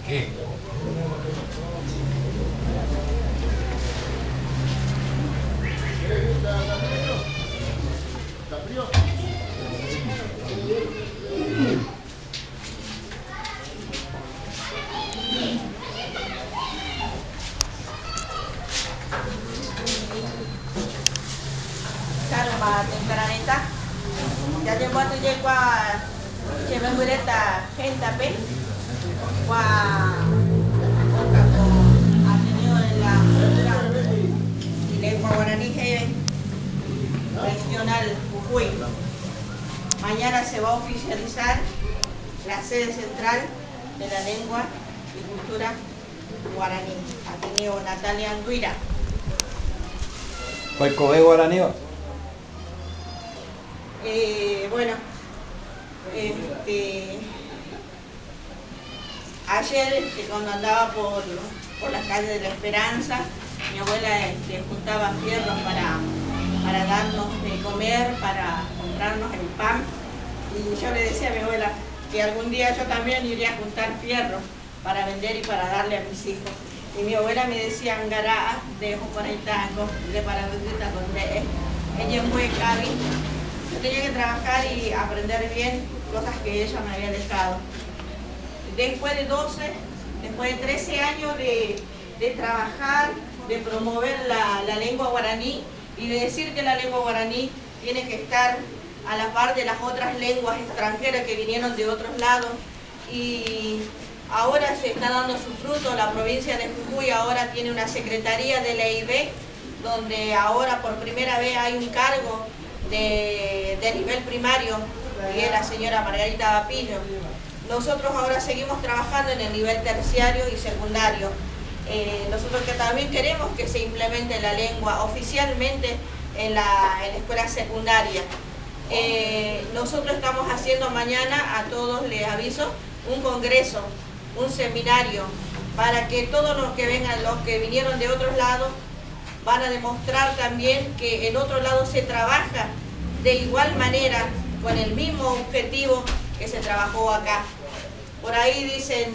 ¿Qué? ¿Está frío? Karma tempranita. Ya llegó a tu yegua chememureta gente pe. Ha tenido en la cultura y lengua guaraní regional Jujuy. Mañana se va a oficializar la sede central de la lengua y cultura guaraní. Ateneo Natalia Anguira. ¿Cuál guaraní? Bueno, ayer cuando andaba por las calles de La Esperanza, mi abuela juntaba fierros para darnos de comer, para comprarnos el pan. Y yo le decía a mi abuela que algún día yo también iría a juntar fierros para vender y para darle a mis hijos. Y mi abuela me decía, Angará, de Juconaitango, de Paraguita, donde ella es muy cabi. Yo tenía que trabajar y aprender bien cosas que ella me había dejado. Después de 13 años de trabajar, de promover la lengua guaraní y de decir que la lengua guaraní tiene que estar a la par de las otras lenguas extranjeras que vinieron de otros lados, y ahora se está dando su fruto. La provincia de Jujuy ahora tiene una secretaría de la EIB, donde ahora por primera vez hay un cargo de nivel primario, y es la señora Margarita Bapillo. Nosotros ahora seguimos trabajando en el nivel terciario y secundario. Nosotros que también queremos que se implemente la lengua oficialmente en la escuela secundaria. Nosotros estamos haciendo mañana, a todos les aviso, un congreso, un seminario, para que todos los que vengan, los que vinieron de otros lados, van a demostrar también que en otro lado se trabaja de igual manera, con el mismo objetivo que se trabajó acá. Por ahí dicen,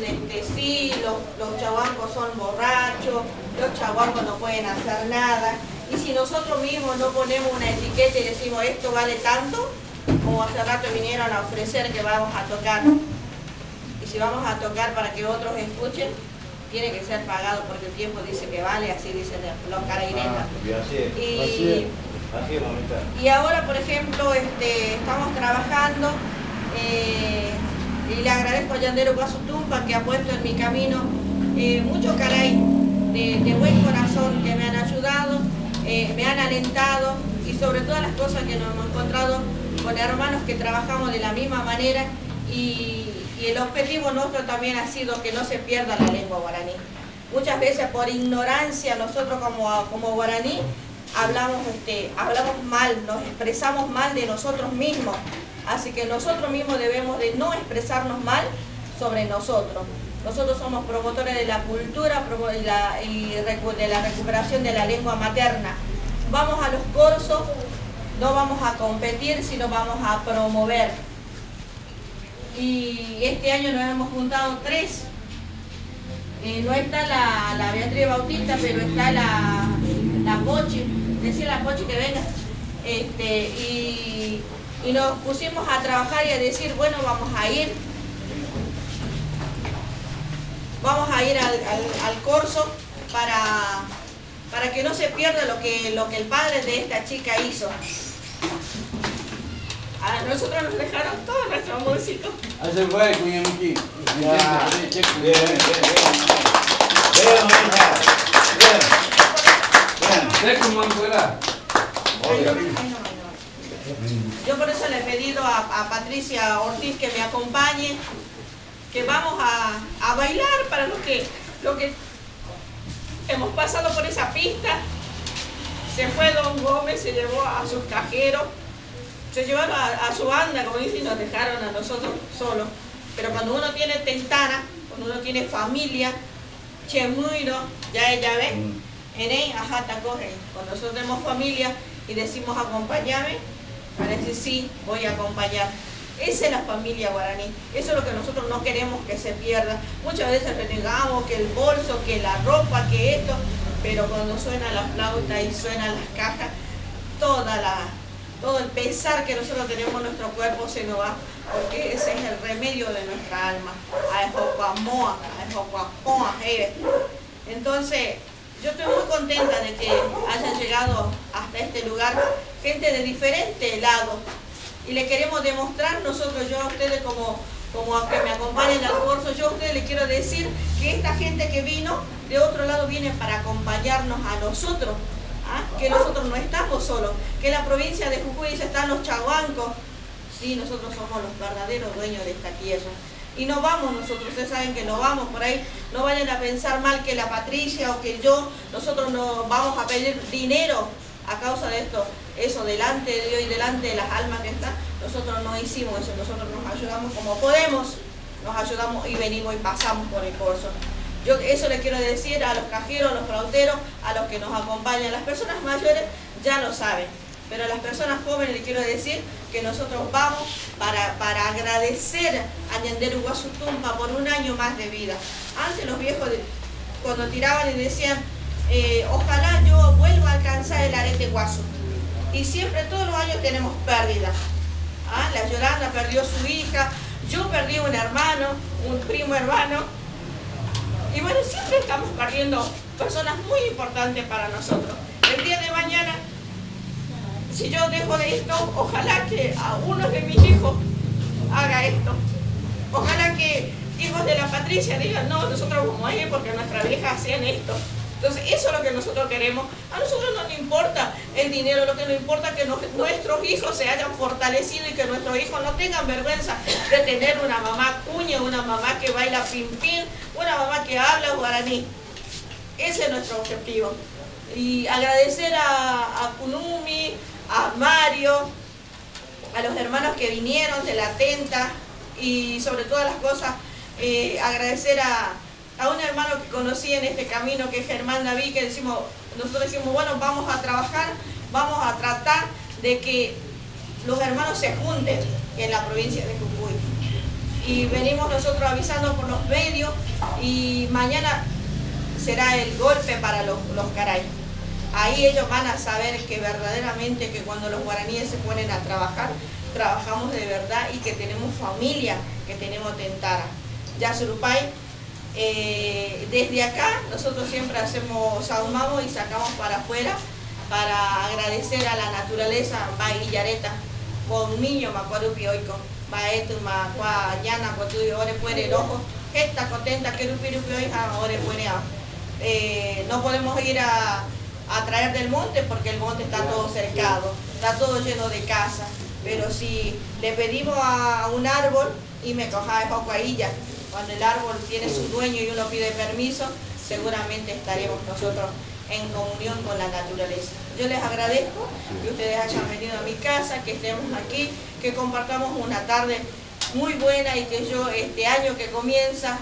sí, los chaguancos son borrachos, los chaguancos no pueden hacer nada. Y si nosotros mismos no ponemos una etiqueta y decimos esto vale tanto, como hace rato vinieron a ofrecer que vamos a tocar. Y si vamos a tocar para que otros escuchen, tiene que ser pagado porque el tiempo dice que vale, así dicen los carainetas. Y ahora, por ejemplo, estamos trabajando, y le agradezco a Yandero Guasutumpa, que ha puesto en mi camino mucho caray de buen corazón, que me han ayudado, me han alentado, y sobre todas las cosas que nos hemos encontrado con hermanos que trabajamos de la misma manera, y el objetivo nuestro también ha sido que no se pierda la lengua guaraní. Muchas veces por ignorancia nosotros como guaraní hablamos mal, nos expresamos mal de nosotros mismos. Así que nosotros mismos debemos de no expresarnos mal sobre nosotros. Nosotros somos promotores de la cultura y de la recuperación de la lengua materna. Vamos a los cursos, no vamos a competir, sino vamos a promover. Y este año nos hemos juntado 3. No está la Beatriz Bautista, pero está la Pochi. Decía la Pochi que venga. Y nos pusimos a trabajar y a decir, bueno, vamos a ir al curso para que no se pierda lo que el padre de esta chica hizo. A nosotros nos dejaron todos nuestros músicos. Hace fue, cuña Miki. Bien. ¿Sé cómo fuera? Yo por eso le he pedido a Patricia Ortiz que me acompañe, que vamos a bailar para lo que hemos pasado por esa pista. Se fue Don Gómez, se llevó a sus cajeros, se llevaron a su banda, como dicen, y nos dejaron a nosotros solos. Pero cuando uno tiene tentana, cuando uno tiene familia, chemuiro, ya ven, cuando nosotros tenemos familia y decimos acompáñame, parece sí, voy a acompañar. Esa es la familia guaraní, eso es lo que nosotros no queremos que se pierda. Muchas veces renegamos que el bolso, que la ropa, que esto, pero cuando suena la flauta y suenan las cajas, todo el pesar que nosotros tenemos en nuestro cuerpo se nos va, porque ese es el remedio de nuestra alma. Entonces, yo estoy muy contenta de que hayan llegado hasta este lugar gente de diferentes lados y le queremos demostrar nosotros, yo a ustedes como que me acompañen al curso, yo a ustedes les quiero decir que esta gente que vino de otro lado viene para acompañarnos a nosotros, que nosotros no estamos solos, que en la provincia de Jujuy están los chahuancos, sí, nosotros somos los verdaderos dueños de esta tierra. Y no vamos nosotros, ustedes saben que no vamos por ahí, no vayan a pensar mal que la Patricia o que yo, nosotros no vamos a pedir dinero a causa de esto, eso delante de Dios y delante de las almas que están, nosotros no hicimos eso, nosotros nos ayudamos como podemos, nos ayudamos y venimos y pasamos por el curso. Yo eso le quiero decir a los cajeros, a los flauteros, a los que nos acompañan, las personas mayores ya lo saben. Pero a las personas jóvenes les quiero decir que nosotros vamos para agradecer a Ñanderu Guasutumpa por un año más de vida. Antes los viejos, cuando tiraban y decían, ojalá yo vuelva a alcanzar el arete guaso. Y siempre, todos los años tenemos pérdidas. La Yolanda perdió su hija, yo perdí un hermano, un primo hermano. Y bueno, siempre estamos perdiendo personas muy importantes para nosotros. El día de mañana, si yo dejo de esto, ojalá que a uno de mis hijos haga esto. Ojalá que hijos de la Patricia digan, no, nosotros vamos a ir porque nuestras viejas hacían esto. Entonces, eso es lo que nosotros queremos. A nosotros no nos importa el dinero, lo que nos importa es que nuestros hijos se hayan fortalecido y que nuestros hijos no tengan vergüenza de tener una mamá cuña, una mamá que baila pin-pin, una mamá que habla guaraní. Ese es nuestro objetivo. Y agradecer a Kunumi, a Mario, a los hermanos que vinieron de la tenta y sobre todas las cosas, agradecer a un hermano que conocí en este camino que es Germán David, que nosotros decimos, bueno, vamos a trabajar, vamos a tratar de que los hermanos se junten en la provincia de Jujuy. Y venimos nosotros avisando por los medios y mañana será el golpe para los caray. Ahí ellos van a saber que verdaderamente que cuando los guaraníes se ponen a trabajar, trabajamos de verdad y que tenemos familia, que tenemos tentara. Yasurupay, desde acá nosotros siempre sahumamos y sacamos para afuera para agradecer a la naturaleza, Yareta, con niño macuarupi oiko, Baetu, Macua, Yana, Cotuy, Ore Puere, el ojo, esta contenta que rupirupi oija, Ore Puere. No podemos ir a traer del monte porque el monte está todo cercado, está todo lleno de casas, pero si le pedimos a un árbol y me coja de Jocuailla, cuando el árbol tiene su dueño y uno pide permiso, seguramente estaremos nosotros en comunión con la naturaleza. Yo les agradezco que ustedes hayan venido a mi casa, que estemos aquí, que compartamos una tarde muy buena y que yo este año que comienza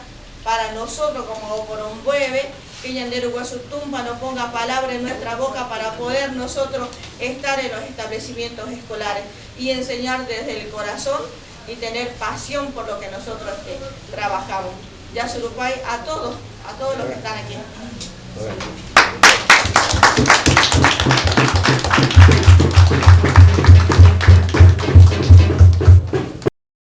para nosotros como Borombueve, que Yandero Guasutumpa no ponga palabra en nuestra boca para poder nosotros estar en los establecimientos escolares y enseñar desde el corazón y tener pasión por lo que nosotros trabajamos. Yasurupay a todos los que están aquí.